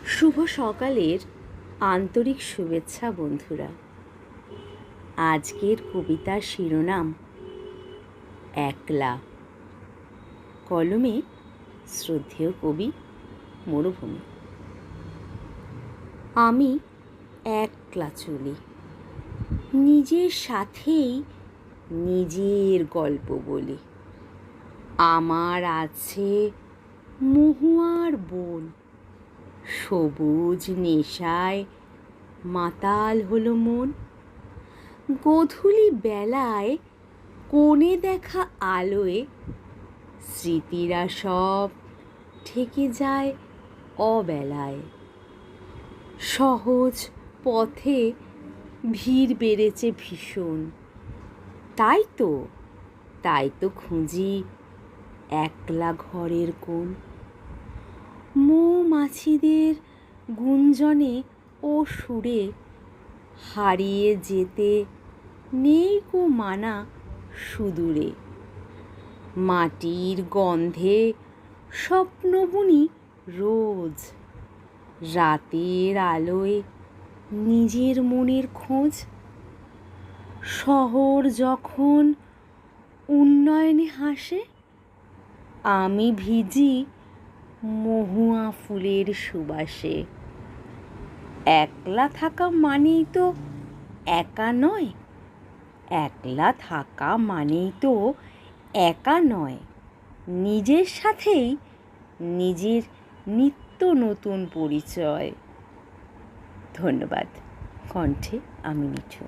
শুভ সকালের আন্তরিক শুভেচ্ছা বন্ধুরা। আজকের কবিতার শিরোনাম একলা। কলমে শ্রদ্ধেয় কবি মরুভূমি। আমি একলা চলি, নিজের সাথেই নিজের গল্প বলি। আমার আছে মহুয়ার বন, সবুজ নেশায় মাতাল হলো মন। গোধূলি বেলায় কোণে দেখা আলোয় স্মৃতিরা সব ঠেকে যায় অবেলায়। সহজ পথে ভিড় বেড়েছে ভীষণ, তাই তো খুঁজি একলা ঘরের কোণ। মৌমাছিদের গুঞ্জনে ও সুরে হারিয়ে যেতে নেই কো মানা সুদূরে। মাটির গন্ধে স্বপ্ন বুনি রোজ, রাতের আলোয় নিজের মনের খোঁজ। শহর যখন উন্নয়নে হাসে, আমি ভিজি মহুয়া ফুলের সুবাসে। একলা থাকা মানেই তো একা নয়, একলা থাকা মানেই তো একা নয়, নিজের সাথেই নিজের নিত্য নতুন পরিচয়। ধন্যবাদ। কণ্ঠে আমি মিঠু।